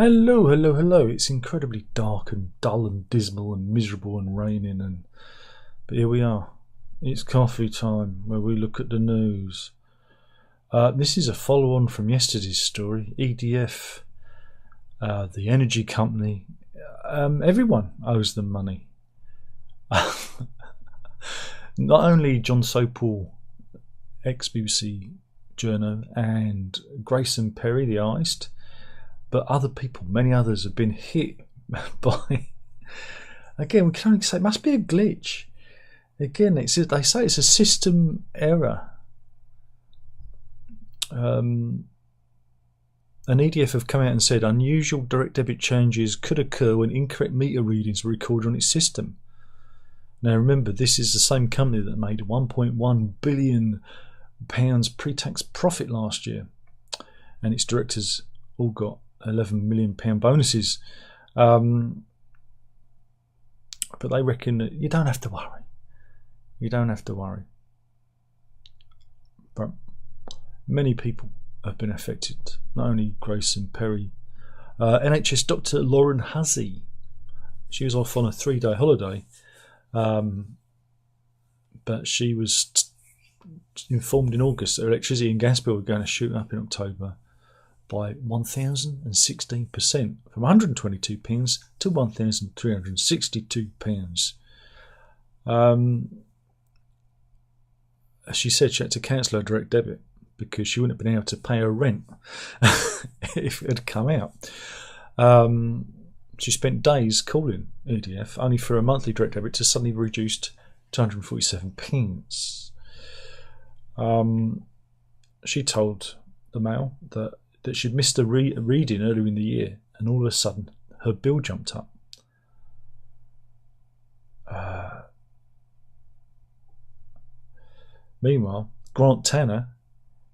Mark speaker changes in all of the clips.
Speaker 1: Hello, hello, hello. It's incredibly dark and dull and dismal and miserable and raining, but here we are. It's coffee time where we look at the news. This is a follow-on from yesterday's story. EDF, the energy company, everyone owes them money. Not only John Sopel, ex-BBC journo, and Grayson Perry, the artist, but other people, many others, have been hit by. Again, we can only say it must be a glitch. Again, they say it's a system error. And EDF have come out and said unusual direct debit changes could occur when incorrect meter readings were recorded on its system. Now remember, this is the same company that made £1.1 billion pre-tax profit last year, and its directors all got £11 million bonuses. But they reckon that you don't have to worry. You don't have to worry. But many people have been affected, not only Grayson Perry. NHS doctor Lauren Hussey, she was off on a 3-day holiday, but she was informed in August that her electricity and gas bill were going to shoot up in October by 1,016%, from £122 to £1,362. She said she had to cancel her direct debit because she wouldn't have been able to pay her rent if it had come out. She spent days calling EDF, only for a monthly direct debit to suddenly be reduced to 147p. She told the Mail that she'd missed a reading earlier in the year, and all of a sudden her bill jumped up. Meanwhile, Grant Tanner,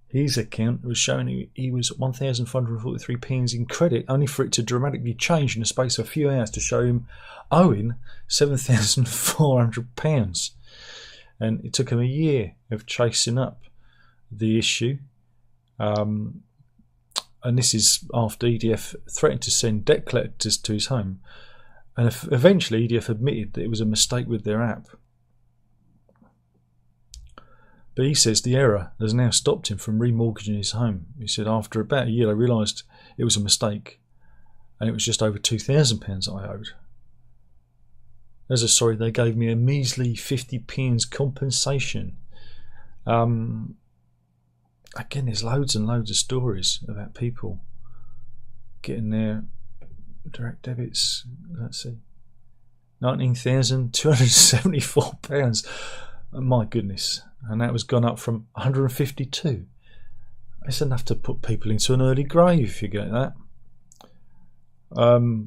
Speaker 1: his account was showing he was 1,543p in credit, only for it to dramatically change in the space of a few hours to show him owing £7,400. And it took him a year of chasing up the issue. And this is after EDF threatened to send debt collectors to his home. And eventually EDF admitted that it was a mistake with their app. But he says the error has now stopped him from remortgaging his home. He said after about a year they realised it was a mistake, and it was just over £2,000 I owed. As a sorry, they gave me a measly 50p compensation. Again, there's loads and loads of stories about people getting their direct debits. Let's see, £19,274. My goodness. And that was gone up from 152. It's enough to put people into an early grave if you get that.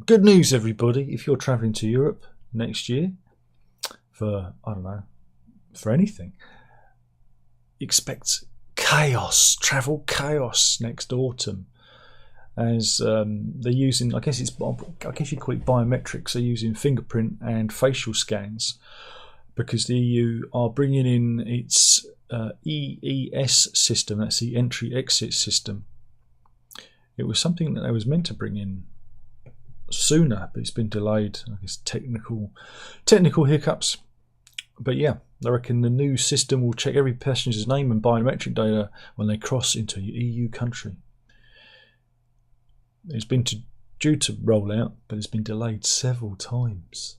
Speaker 1: Good news, everybody. If you're travelling to Europe next year for, I don't know, for anything, expect chaos, travel chaos next autumn. As they're using, I guess you call it biometrics. They're using fingerprint and facial scans, because the EU are bringing in its EES system, that's the entry-exit system. It was something that they was meant to bring in sooner, but it's been delayed. I guess technical hiccups. But yeah, I reckon the new system will check every passenger's name and biometric data when they cross into an EU country. It's been due to roll out, but it's been delayed several times.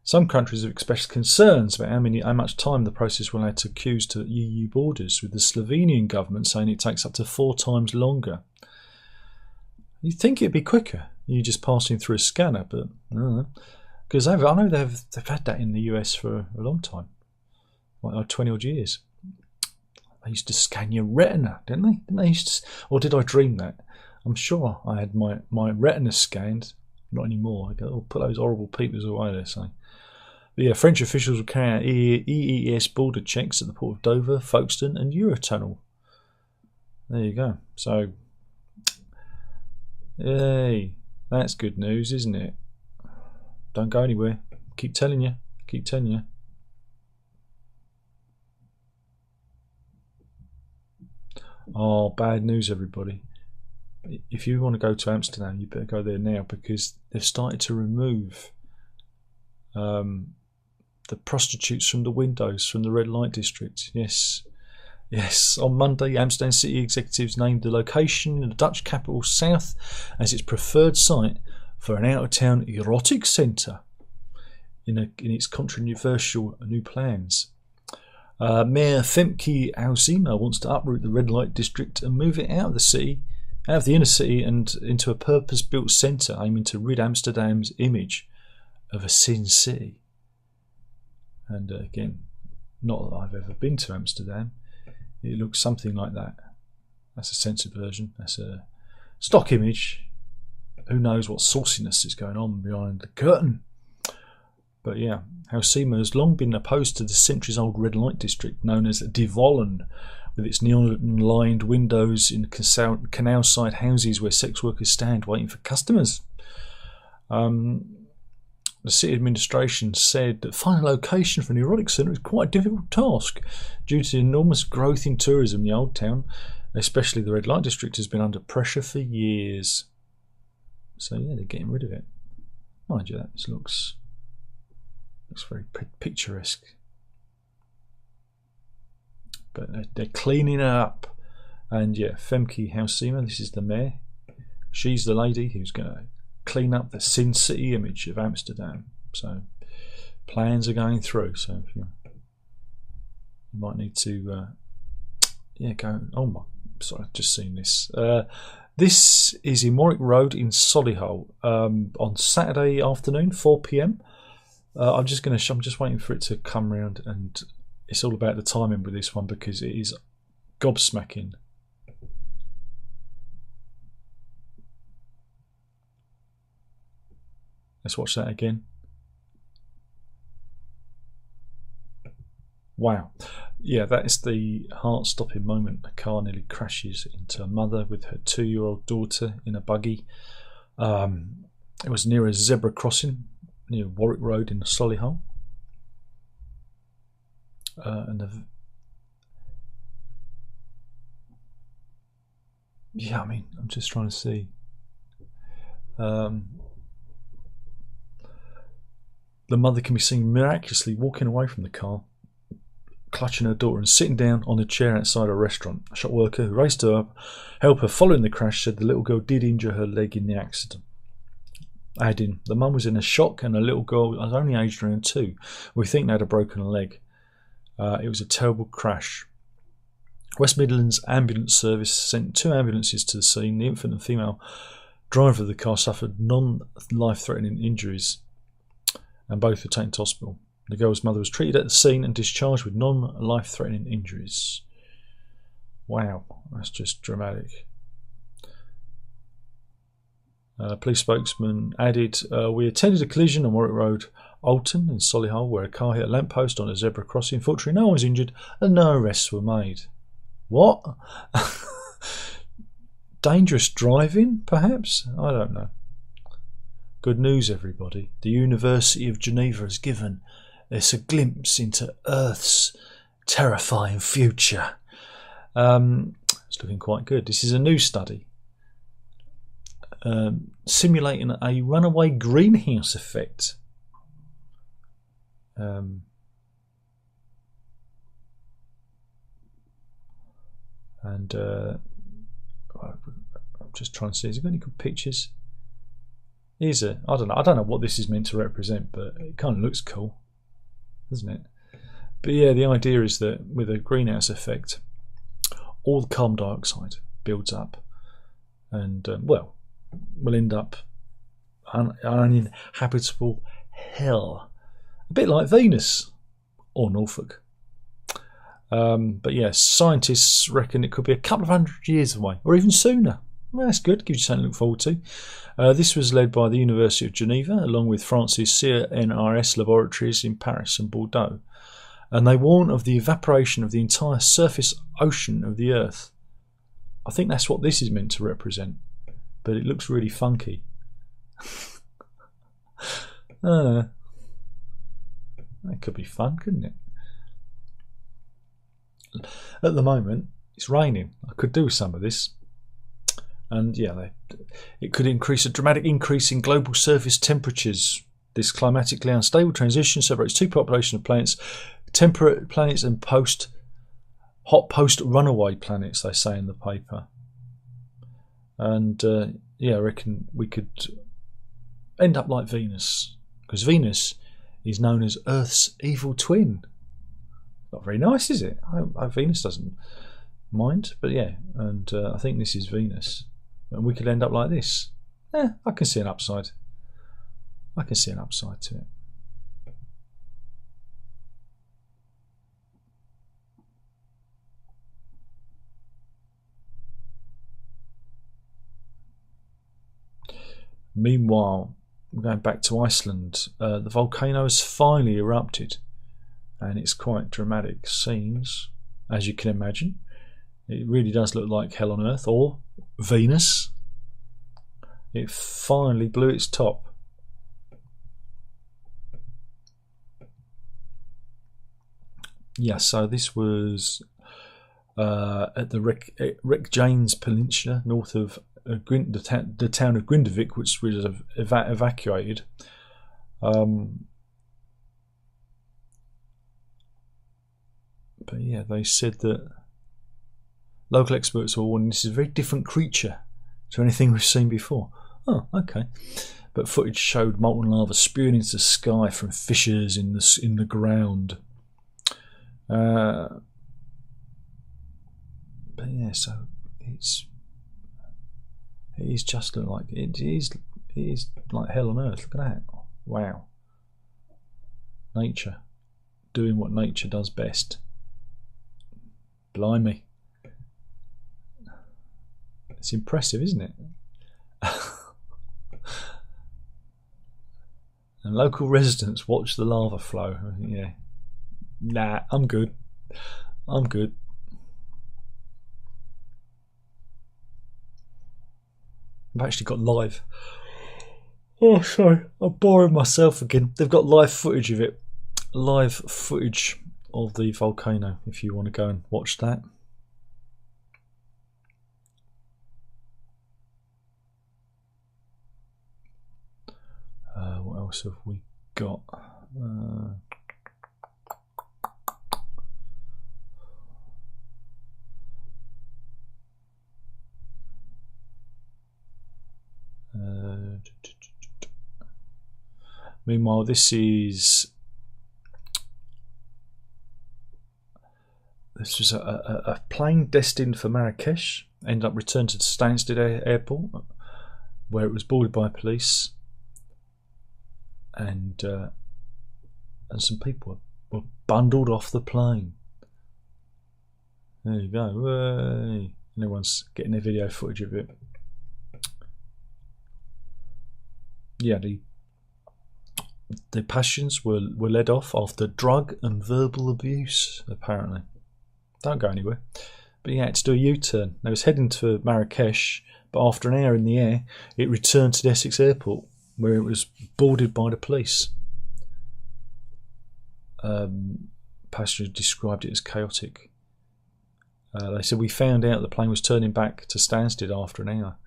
Speaker 1: Some countries have expressed concerns about how much time the process will add to queues to EU borders, with the Slovenian government saying it takes up to 4 times longer. You'd think it'd be quicker, you just passing through a scanner, but no, because I know they've had that in the US for a long time, like 20 odd years. They used to scan your retina, didn't they? Or did I dream that? I'm sure I had my retina scanned. Not anymore. I'll put those horrible peepers away, they say. But yeah, French officials will carry out EES border checks at the port of Dover, Folkestone and Eurotunnel. There you go. So, hey, that's good news, isn't it? Don't go anywhere. Keep telling you. Oh, bad news, everybody. If you want to go to Amsterdam, you better go there now, because they've started to remove the prostitutes from the windows from the red light district. Yes. On Monday, Amsterdam city executives named the location in the Dutch capital South as its preferred site for an out-of-town erotic centre in its controversial new plans. Mayor Femke Halsema wants to uproot the red light district and move it out of the inner city, and into a purpose-built centre aiming to rid Amsterdam's image of a sin city. And again, not that I've ever been to Amsterdam. It looks something like that. That's a censored version. That's a stock image. Who knows what sauciness is going on behind the curtain. But yeah, Halsema has long been opposed to the centuries-old red light district known as De Vollen, with its neon-lined windows in canal-side houses where sex workers stand waiting for customers. The city administration said that finding a location for an erotic centre is quite a difficult task due to the enormous growth in tourism in the old town, especially the red light district has been under pressure for years. So yeah, they're getting rid of it. Mind you, that looks very picturesque. But they're cleaning it up. And yeah, Femke Halsema, this is the mayor. She's the lady who's going to clean up the Sin City image of Amsterdam. So plans are going through. So if you might need to go. Oh my, sorry, I've just seen this. This is in Warwick Road in Solihull on Saturday afternoon, 4 p.m. I'm just waiting for it to come round, and it's all about the timing with this one because it is gobsmacking. Let's watch that again. Wow. Yeah, that is the heart-stopping moment. A car nearly crashes into a mother with her 2-year-old daughter in a buggy. It was near a zebra crossing near Warwick Road in Solihull. Yeah, I mean, I'm just trying to see. The mother can be seen miraculously walking away from the car, clutching her daughter and sitting down on a chair outside a restaurant. A shop worker who raced her up, helped her following the crash, said the little girl did injure her leg in the accident. Adding, the mum was in a shock and the little girl was only aged around 2. We think they had a broken leg. It was a terrible crash. West Midlands Ambulance Service sent 2 ambulances to the scene. The infant and female driver of the car suffered non-life-threatening injuries, and both were taken to hospital. The girl's mother was treated at the scene and discharged with non-life-threatening injuries. Wow, that's just dramatic. Police spokesman added, we attended a collision on Warwick Road, Alton in Solihull, where a car hit a lamppost on a zebra crossing. Fortunately, no one was injured and no arrests were made. What? Dangerous driving, perhaps? I don't know. Good news, everybody. The University of Geneva has given us a glimpse into Earth's terrifying future. It's looking quite good. This is a new study simulating a runaway greenhouse effect. I'm just trying to see, has it got any good pictures? I don't know what this is meant to represent, but it kind of looks cool, doesn't it? But yeah, the idea is that with a greenhouse effect, all the carbon dioxide builds up, and we'll end up uninhabitable hell, a bit like Venus or Norfolk. But yeah, scientists reckon it could be a couple of 100 years away, or even sooner. Well, that's good, gives you something to look forward to. This was led by the University of Geneva, along with France's CNRS laboratories in Paris and Bordeaux. And they warn of the evaporation of the entire surface ocean of the Earth. I think that's what this is meant to represent, but it looks really funky. That could be fun, couldn't it? At the moment, It's raining. I could do some of this. And yeah, it could increase a dramatic increase in global surface temperatures. This climatically unstable transition separates two populations of planets, temperate planets and hot post-runaway planets, they say in the paper. And yeah, I reckon we could end up like Venus, because Venus is known as Earth's evil twin. Not very nice, is it? I hope Venus doesn't mind, but yeah, and I think this is Venus, and we could end up like this. I can see an upside. I can see an upside to it. Meanwhile, going back to Iceland, the volcano has finally erupted, and it's quite dramatic scenes, as you can imagine. It really does look like hell on Earth, or Venus. It finally blew its top. Yeah, so this was at the Reykjanes Peninsula, north of the town of Grindavik, which was evacuated. But yeah, they said that local experts were warning this is a very different creature to anything we've seen before. Oh, okay. But footage showed molten lava spewing into the sky from fissures in the ground. But yeah, so it is just like it is like hell on earth. Look at that! Wow, nature doing what nature does best. Blimey, it's impressive, isn't it? And local residents watch the lava flow. Yeah, nah, I'm good. I'm good. I've actually got live. Oh, sorry, I'm boring myself again. They've got live footage of it. Live footage of the volcano, if you want to go and watch that. What else have we got? Meanwhile, this was a plane destined for Marrakesh, ended up returned to Stansted Airport, where it was boarded by police, and some people were bundled off the plane. There you go. Hey. And everyone's getting their video footage of it. Yeah, the passengers were led off after drug and verbal abuse, apparently. Don't go anywhere. But yeah, it had to do a U-turn. They was heading to Marrakesh, but after an hour in the air, it returned to the Essex airport, where it was boarded by the police. Passengers described it as chaotic. They said, we found out the plane was turning back to Stansted after an hour.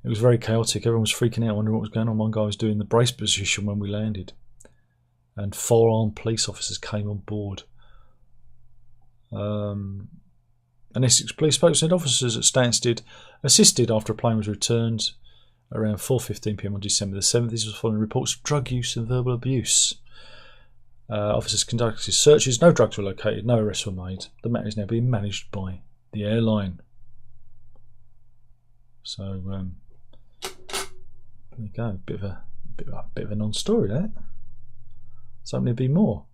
Speaker 1: It was very chaotic. Everyone was freaking out, wondering what was going on. One guy was doing the brace position when we landed, and 4 armed police officers came on board. An Essex police spokesman said officers at Stansted assisted after a plane was returned around 4:15 p.m. on December the 7th. This was following reports of drug use and verbal abuse. Officers conducted searches. No drugs were located. No arrests were made. The matter is now being managed by the airline. So there you go. Bit of a non-story there. Something to be more.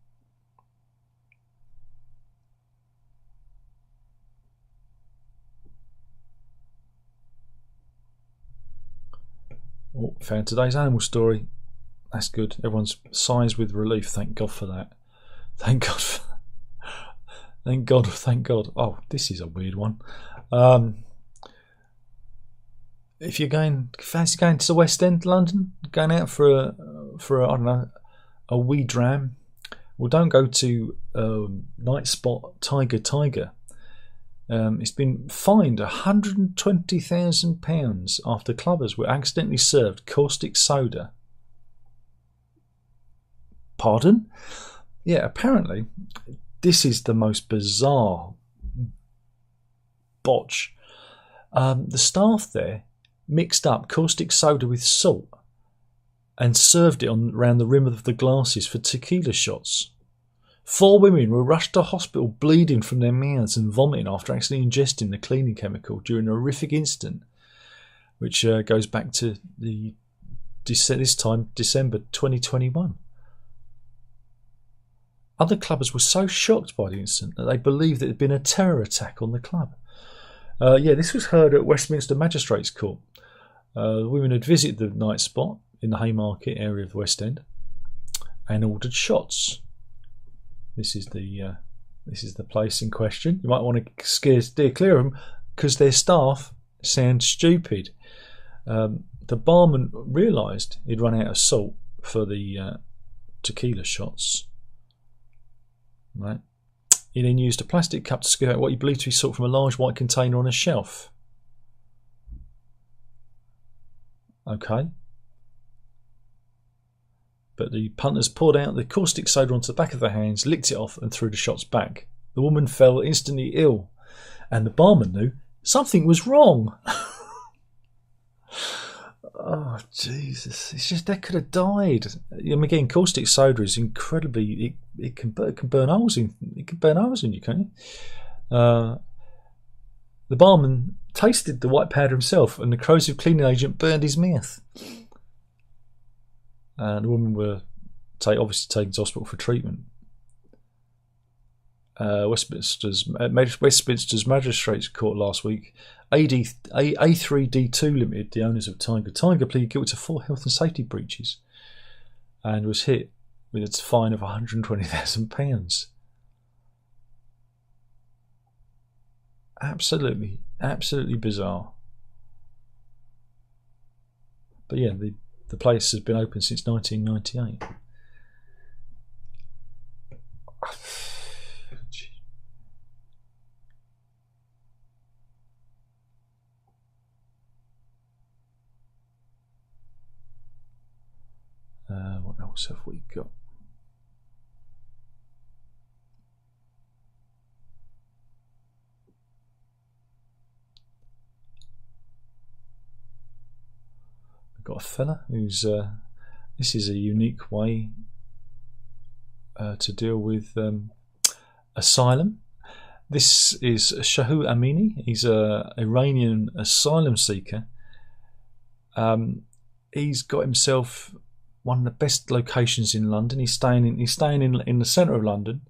Speaker 1: Oh, found today's animal story. That's good. Everyone's sighs with relief. Thank God for that. Thank God. Thank God. Thank God. Oh, this is a weird one. If you're fancy going to the West End, London, going out for a I don't know, a wee dram, well, don't go to Night Spot Tiger. It's been fined £120,000 after clubbers were accidentally served caustic soda. Pardon? Yeah, apparently this is the most bizarre botch. The staff there mixed up caustic soda with salt and served it around the rim of the glasses for tequila shots. 4 women were rushed to hospital bleeding from their mouths and vomiting after accidentally ingesting the cleaning chemical during a horrific incident, which goes back to this time, December 2021. Other clubbers were so shocked by the incident that they believed there had been a terror attack on the club. This was heard at Westminster Magistrates Court. The women had visited the night spot in the Haymarket area of the West End and ordered shots. This is the place in question. You might want to steer clear of them because their staff sound stupid. The barman realised he'd run out of salt for the tequila shots. Right. He then used a plastic cup to scoop out what he believed to be salt from a large white container on a shelf. Okay. But the punters poured out the caustic soda onto the back of their hands, licked it off and threw the shots back. The woman fell instantly ill, and the barman knew something was wrong. Oh, Jesus. It's just, they could have died. I mean, again, caustic soda is incredibly... It can burn holes in... It can burn holes in you, can't you? The barman tasted the white powder himself, and the corrosive cleaning agent burned his mouth. And the women were obviously taken to hospital for treatment. Westminster's Magistrates Court last week, A3D2 Limited, the owners of Tiger pleaded guilty to 4 health and safety breaches and was hit with its fine of £120,000. Absolutely bizarre. But yeah, the place has been open since 1998. What else have we got? We've got a fella who's this is a unique way to deal with asylum. This is Shahu Amini. He's an Iranian asylum seeker. He's got himself one of the best locations in London. He's staying in the centre of London.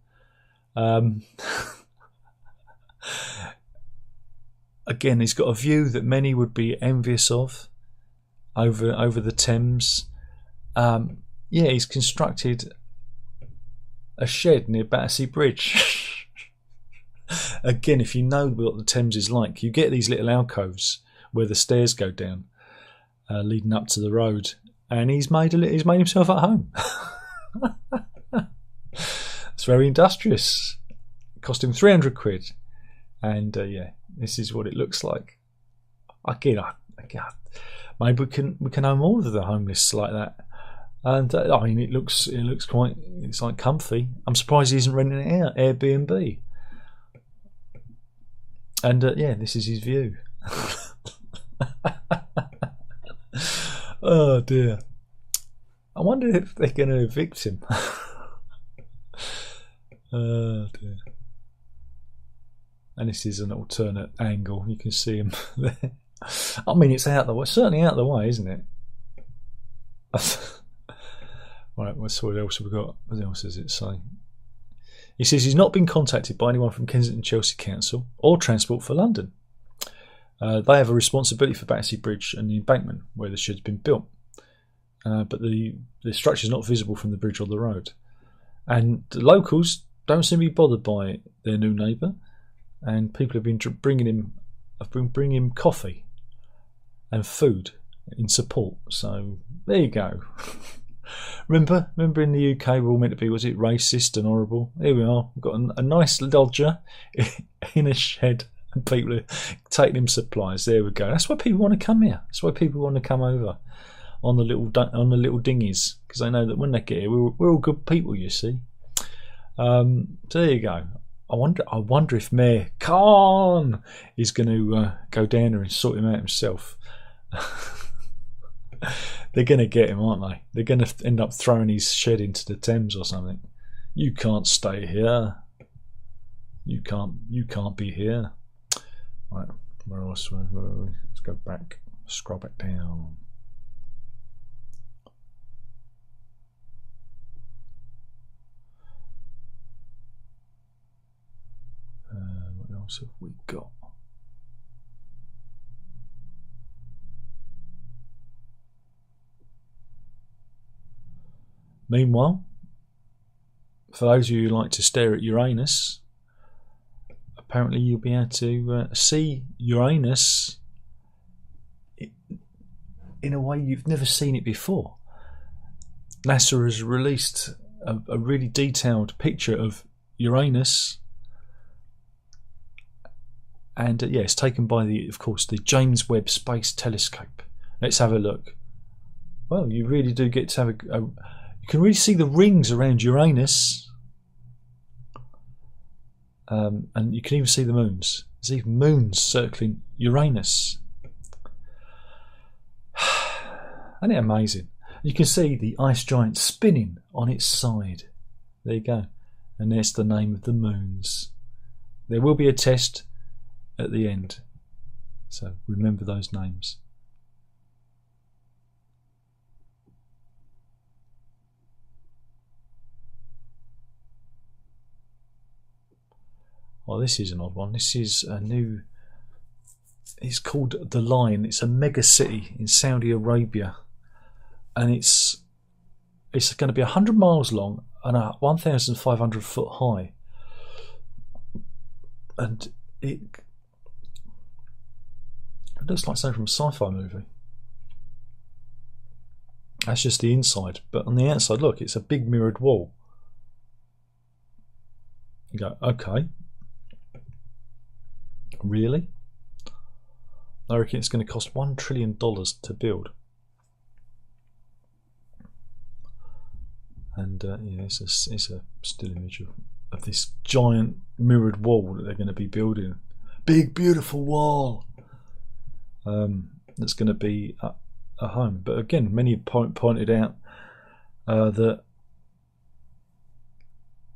Speaker 1: Again, he's got a view that many would be envious of over the Thames. He's constructed a shed near Battersea Bridge. Again, if you know what the Thames is like, you get these little alcoves where the stairs go down, leading up to the road. And he's made himself at home. It's very industrious. It cost him £300, and this is what it looks like. Again, maybe we can own more of the homeless like that. And I mean, it looks quite. It's like comfy. I'm surprised he isn't renting it out, Airbnb. And this is his view. Oh dear. I wonder if they're going to evict him. Oh dear. And this is an alternate angle. You can see him there. I mean, it's out the way. Certainly out the way, isn't it? Right, let's see what else we've got. What else does it say? He says he's not been contacted by anyone from Kensington Chelsea Council or Transport for London. They have a responsibility for Battersea Bridge and the embankment where the shed's been built. But the structure is not visible from the bridge or the road. And the locals don't seem to be bothered by their new neighbour. And people have been bringing him coffee and food in support. So there you go. Remember in the UK we're all meant to be, was it racist and horrible? Here we are. We've got a nice lodger in a shed People are taking him supplies. There we go. That's why people want to come here. That's why people want to come over on the little dinghies, because they know that when they get here, we're all good people. You see. So there you go. I wonder if Mayor Khan is going to go down there and sort him out himself. They're going to get him, aren't they? They're going to end up throwing his shed into the Thames or something. You can't stay here. You can't be here. Right, where else? Let's go back. Scroll back down. What else have we got? Meanwhile, for those of you who like to stare at Uranus, apparently you'll be able to see Uranus in a way you've never seen it before. NASA has released a really detailed picture of Uranus, and yeah, it's taken by of course, the James Webb Space Telescope. Let's have a look. Well, you really do get to have you can really see the rings around Uranus. And you can even see the moons. There's even moons circling Uranus. Isn't it amazing? You can see the ice giant spinning on its side. There you go. And there's the name of the moons. There will be a test at the end, so remember those names. Well, this is an odd one. This is a new. It's called The Line. It's a mega city in Saudi Arabia, and it's going to be 100 miles long and 1,500 foot high, and it looks like something from a sci-fi movie. That's just the inside, but on the outside, look, it's a big mirrored wall. You go, okay. Really? I reckon it's going to cost $1 trillion to build. And yeah, it's a still image of this giant mirrored wall that they're going to be building. Big, beautiful wall. That's going to be a home. But again, many pointed out that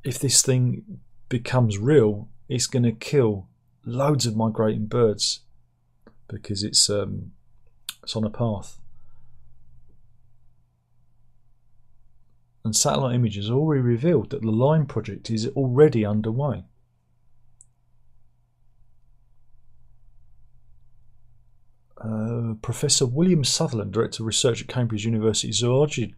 Speaker 1: if this thing becomes real, it's going to kill loads of migrating birds because it's on a path. And satellite images have already revealed that the Line project is already underway. Professor William Sutherland, Director of Research at Cambridge University Zoology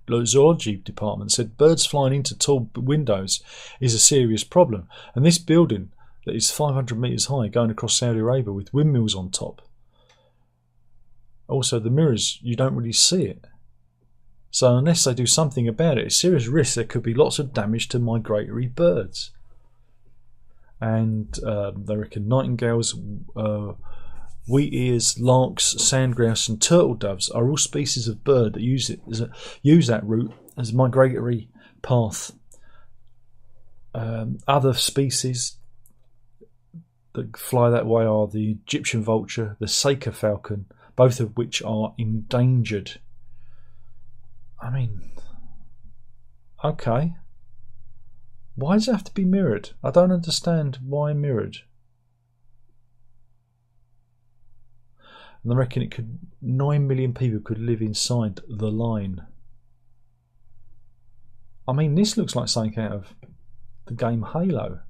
Speaker 1: Department, said birds flying into tall windows is a serious problem, and this building that is 500 metres high going across Saudi Arabia with windmills on top. Also, the mirrors, you don't really see it. So unless they do something about it, it's a serious risk there could be lots of damage to migratory birds. And they reckon nightingales, wheat ears, larks, sandgrouse and turtle doves are all species of bird that use that route as a migratory path. Other species that fly that way are the Egyptian vulture, the Seeker falcon, both of which are endangered. I mean, okay. Why does it have to be mirrored? I don't understand why mirrored. And I reckon 9 million people could live inside the Line. I mean, this looks like something out of the game Halo.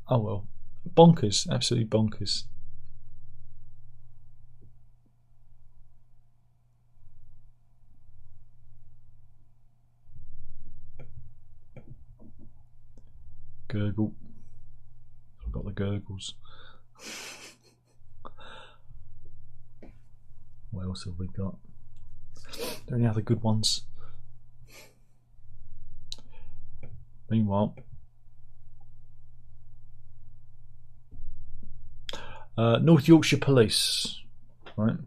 Speaker 1: Oh well, bonkers, absolutely bonkers. Gurgle. I've got the gurgles. What else have we got? Are there any other good ones? Meanwhile, North Yorkshire Police, right,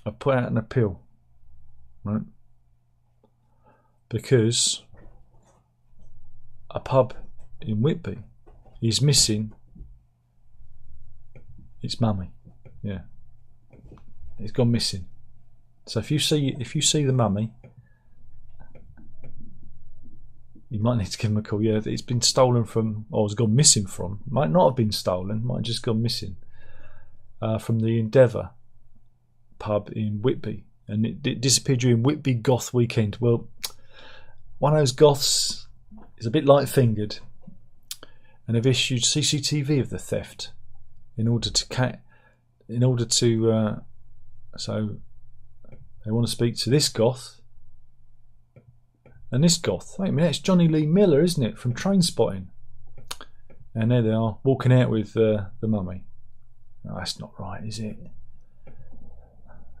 Speaker 1: have put out an appeal, right, because a pub in Whitby is missing its mummy. Yeah, it's gone missing. So if you see the mummy, you might need to give them a call. Yeah, it's been stolen from, or it's gone missing from. Might not have been stolen. Might have just gone missing from the Endeavour pub in Whitby, and it disappeared during Whitby Goth weekend. Well, one of those goths is a bit light-fingered, and have issued CCTV of the theft in order to so they want to speak to this goth. And this goth, wait a minute, it's Johnny Lee Miller, isn't it, from Trainspotting? And there they are, walking out with the mummy. No, that's not right, is it?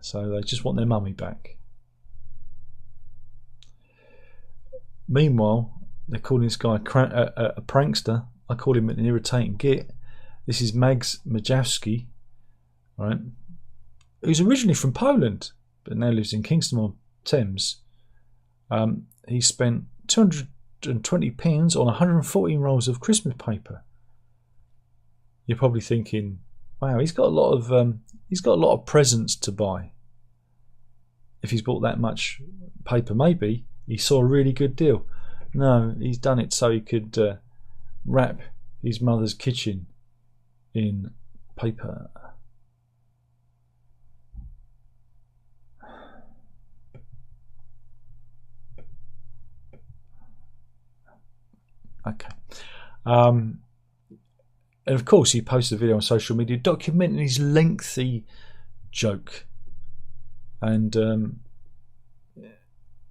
Speaker 1: So they just want their mummy back. Meanwhile, they're calling this guy a prankster. I call him an irritating git. This is Mags Majawski, right? Who's originally from Poland, but now lives in Kingston on Thames. He spent £220 on 114 rolls of Christmas paper. You're probably thinking, "Wow, he's got a lot of presents to buy." If he's bought that much paper, maybe he saw a really good deal. No, he's done it so he could wrap his mother's kitchen in paper. Okay. And of course he posted a video on social media documenting his lengthy joke. And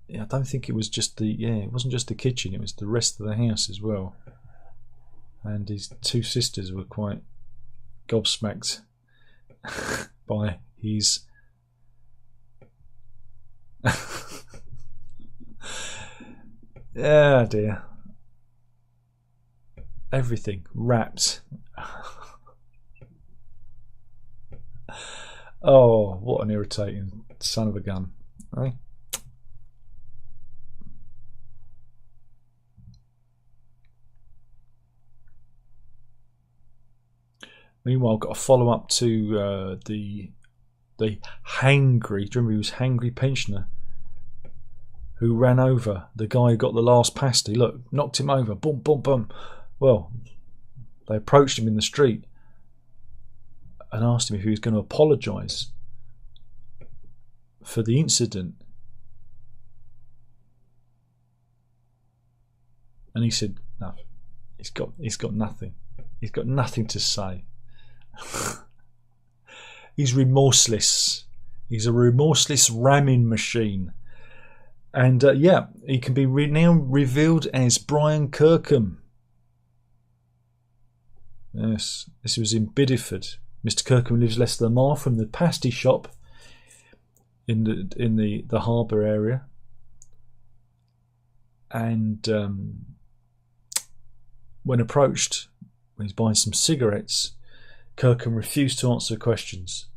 Speaker 1: I don't think it was just it wasn't just the kitchen, it was the rest of the house as well. And his two sisters were quite gobsmacked by his yeah, dear. Everything wrapped. Oh, what an irritating son of a gun, eh? Meanwhile, I've got a follow up to the Hangry. Do you remember he was Hangry pensioner who ran over the guy who got the last pasty? Look, knocked him over. Boom, boom, boom. Well, they approached him in the street and asked him if he was going to apologise for the incident. And he said, no, he's got nothing. He's got nothing to say. He's remorseless. He's a remorseless ramming machine. And yeah, he can be now revealed as Brian Kirkham. Yes, this was in Bideford. Mr. Kirkham lives less than a mile from the pasty shop in the harbour area. And when approached, when he's buying some cigarettes, Kirkham refused to answer questions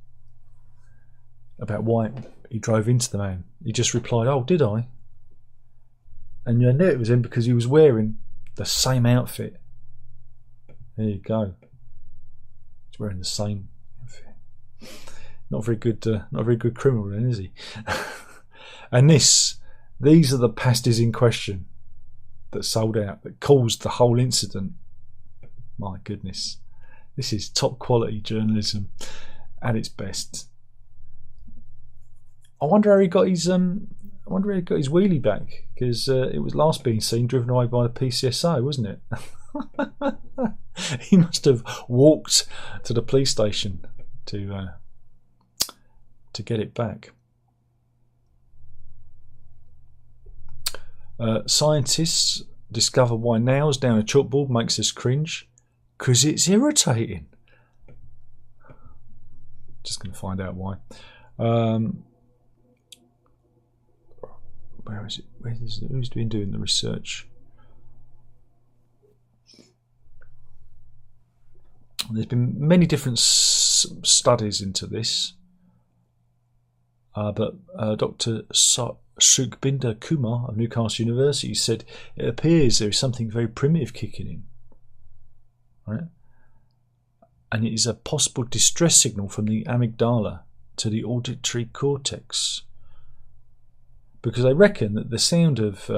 Speaker 1: about why he drove into the man. He just replied, "Oh, did I?" And I knew it was him because he was wearing the same outfit. There you go. He's wearing the same outfit. Not very good criminal then, is he? And these are the pasties in question that sold out, that caused the whole incident. My goodness. This is top quality journalism at its best. I wonder how he got his wheelie back, because it was last being seen driven away by the PCSO, wasn't it? He must have walked to the police station to get it back. Scientists discover why nails down a chalkboard makes us cringe, because it's irritating. Just going to find out why. Where is it? Who's been doing the research? There's been many different studies into this, but Dr. Sukhbinder Kumar of Newcastle University said it appears there is something very primitive kicking in, right? And it is a possible distress signal from the amygdala to the auditory cortex, because they reckon that the sound of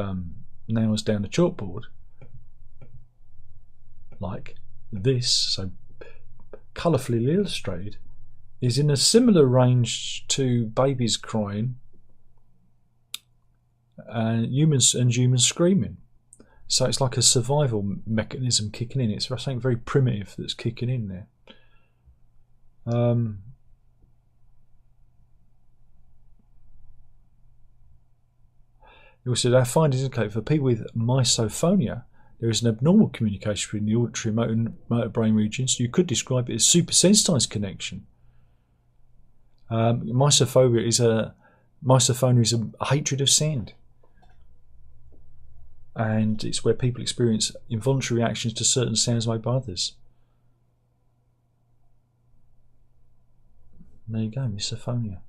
Speaker 1: nails down the chalkboard, like this, so colourfully illustrated, is in a similar range to babies crying and human screaming. So it's like a survival mechanism kicking in. It's something very primitive that's kicking in there. Also, our findings indicate for people with misophonia, there is an abnormal communication between the auditory motor brain regions. You could describe it as supersensitized connection. Misophonia is a hatred of sound, and it's where people experience involuntary reactions to certain sounds made by others. There you go, misophonia.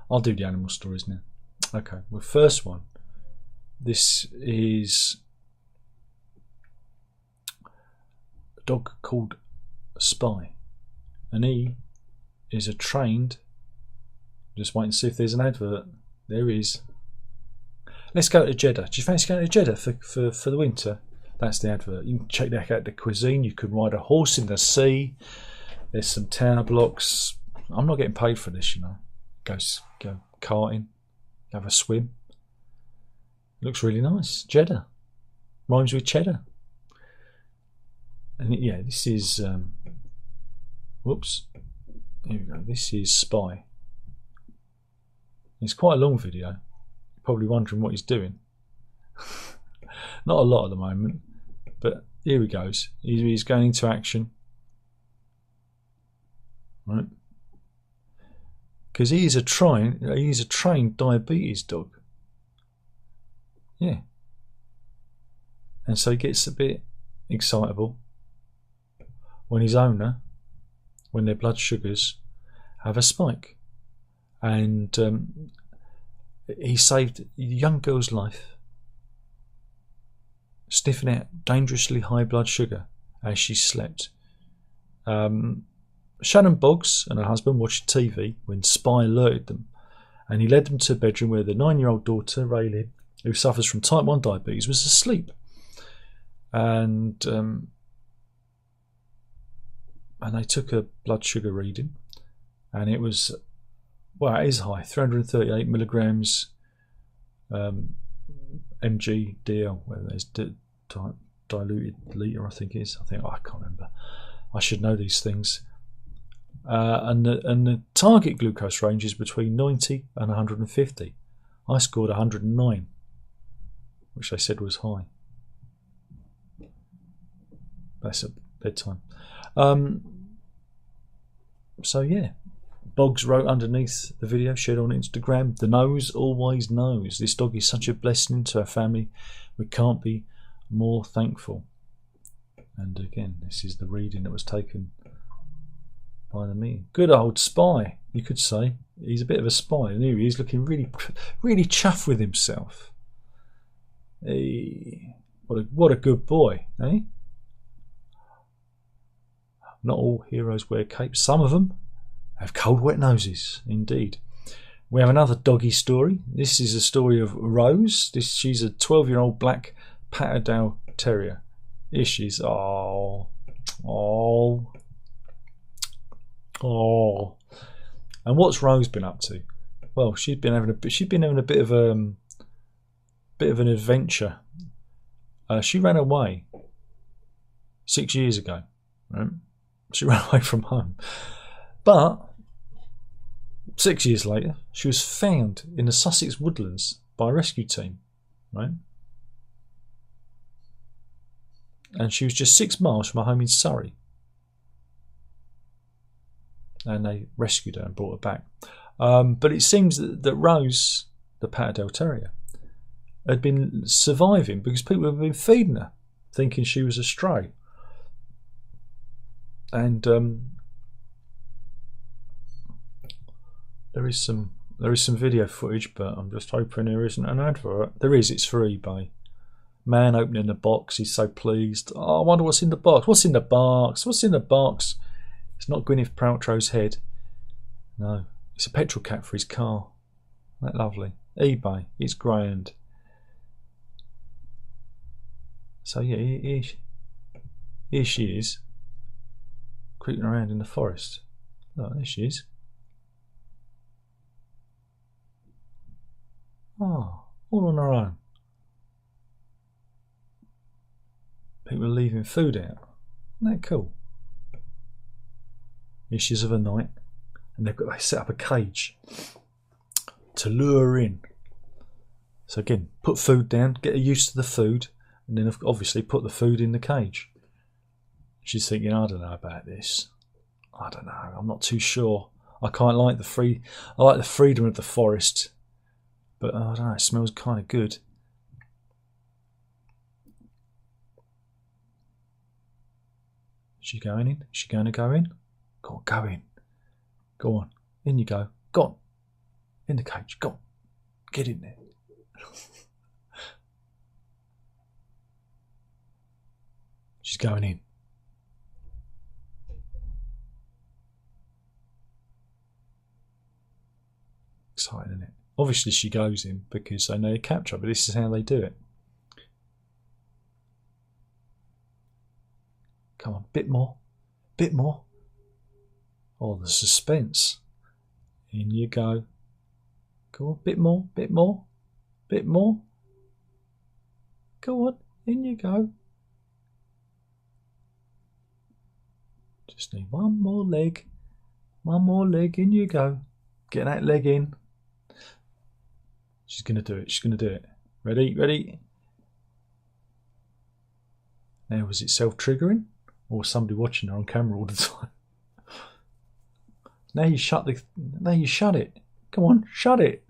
Speaker 1: I'll do the animal stories now. Okay, well, first one. This is a dog called Spy, and he is a trained. Just wait and see if there's an advert. There is. Let's go to Jeddah. Do you fancy going to Jeddah for the winter? That's the advert. You can check out the cuisine. You can ride a horse in the sea. There's some tower blocks. I'm not getting paid for this, you know. Go karting, have a swim. Looks really nice. Jeddah. Rhymes with cheddar. And yeah, this is whoops. Here we go. This is Spy. It's quite a long video. You're probably wondering what he's doing. Not a lot at the moment, but here he goes. He's going into action. Right. Because he's a trained diabetes dog. Yeah. And so he gets a bit excitable when his owner, when their blood sugars have a spike. And he saved a young girl's life, sniffing out dangerously high blood sugar as she slept. Shannon Boggs and her husband watched TV when Spy alerted them, and he led them to a bedroom where the 9-year-old daughter, Raylene, who suffers from type 1 diabetes, was asleep. And they took a blood sugar reading, and it was, well, it is high, 338 milligrams mg DL, whether it's diluted litre, I think it is. I can't remember. I should know these things. And the target glucose range is between 90 and 150. I scored 109, which they said was high. That's at bedtime. So yeah, Boggs wrote underneath the video shared on Instagram, "The nose always knows. This dog is such a blessing to our family. We can't be more thankful." And again, this is the reading that was taken by the meeting. Good old Spy, you could say. He's a bit of a spy, and here he is looking really chuffed with himself. What a good boy, eh? Not all heroes wear capes. Some of them have cold, wet noses, indeed. We have another doggy story. This is a story of Rose. She's a 12-year-old black Patterdale Terrier. Here she is. Oh. And what's Rose been up to? Well, she's been having a bit of an adventure. She ran away 6 years ago. Right? She ran away from home, but 6 years later, she was found in the Sussex woodlands by a rescue team. Right? And she was just 6 miles from her home in Surrey. And they rescued her and brought her back. But it seems that Rose, the Patterdale Terrier, had been surviving because people have been feeding her thinking she was a stray. And there is some video footage, but I'm just hoping there isn't an advert. There is. It's for eBay. Man opening the box. He's so pleased. Oh, I wonder what's in the box. What's in the box? What's in the box? It's not Gwyneth Paltrow's head. No, it's a petrol cap for his car. Isn't that lovely? eBay. It's grand. So yeah, here she is, creeping around in the forest. Look, there she is. Oh, all on her own. People are leaving food out. Isn't that cool? Here she is of a night, and they set up a cage to lure her in. So again, put food down, get her used to the food, and then obviously put the food in the cage. She's thinking, I don't know about this. I don't know. I'm not too sure. I quite like I like the freedom of the forest, but I don't know. It smells kind of good. Is she going in? Is she going to go in? Go on, go in. Go on. In you go. Go on. In the cage. Go on. Get in there. She's going in. Exciting, isn't it? Obviously she goes in because they know you capture, but this is how they do it. Come on, bit more. Bit more. Oh, the suspense. In you go. Go on, bit more, bit more, bit more. Go on, in you go. Just need one more leg. One more leg, in you go. Get that leg in. She's going to do it. She's going to do it. Ready? Ready? Now, was it self-triggering? Or somebody watching her on camera all the time? Now you shut it. Come on, shut it.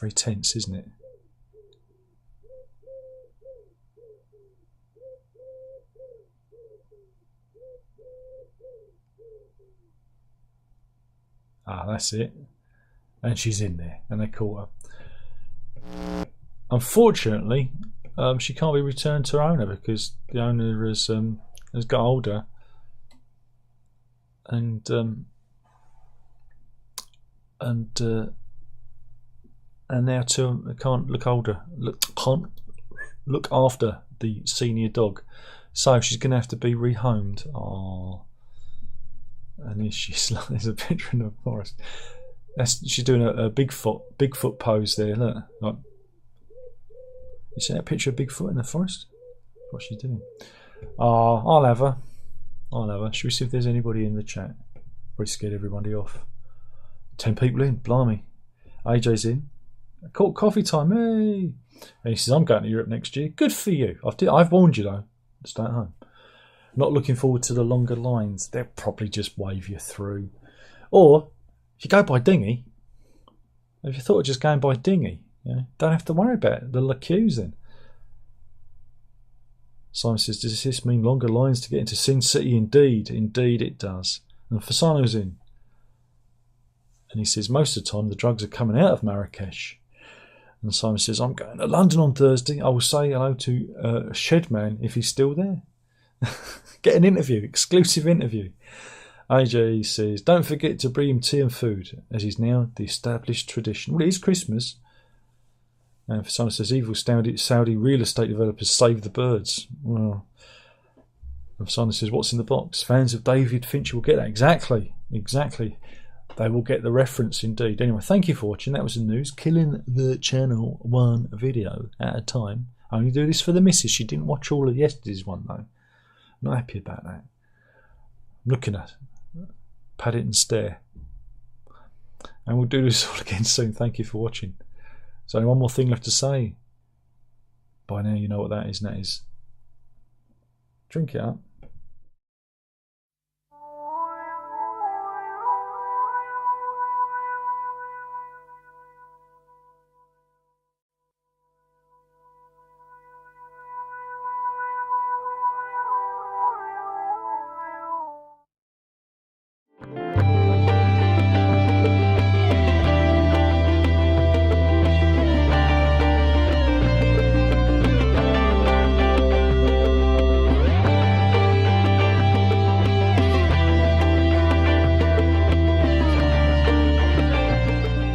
Speaker 1: Very tense, isn't it? Ah, that's it. And she's in there, and they caught her. Unfortunately, she can't be returned to her owner because the owner has got older, and now too can't can't look after the senior dog, so she's going to have to be rehomed. Oh. And there's a picture in the forest. She's doing a Bigfoot pose there. Look, like, you see that picture of Bigfoot in the forest? What's she doing? I'll have her. Should we see if there's anybody in the chat? Probably scared everybody off. 10 people in. Blimey. AJ's in. Caught coffee time. Hey. And he says, I'm going to Europe next year. Good for you. I've warned you though. Stay at home. Not looking forward to the longer lines. They'll probably just wave you through. Or if you go by dinghy, if you thought of just going by dinghy, don't have to worry about the queues then. Simon says, does this mean longer lines to get into Sin City? Indeed it does. And Fasano's in. And he says, most of the time the drugs are coming out of Marrakesh. And Simon says, I'm going to London on Thursday. I will say hello to Shedman if he's still there. Get an interview, exclusive interview. AJ says, don't forget to bring him tea and food, as is now the established tradition. Well, it is Christmas. And someone says, evil Saudi real estate developers save the birds. Well, and someone says, what's in the box? Fans of David Fincher will get that. Exactly. They will get the reference indeed. Anyway, thank you for watching. That was the news. Killing the channel one video at a time. I only do this for the missus. She didn't watch all of yesterday's one though. Not happy about that. I'm looking at it. Pat it and stare. And we'll do this all again soon. Thank you for watching. So one more thing left to say. By now you know what that is, and that is Drink it up.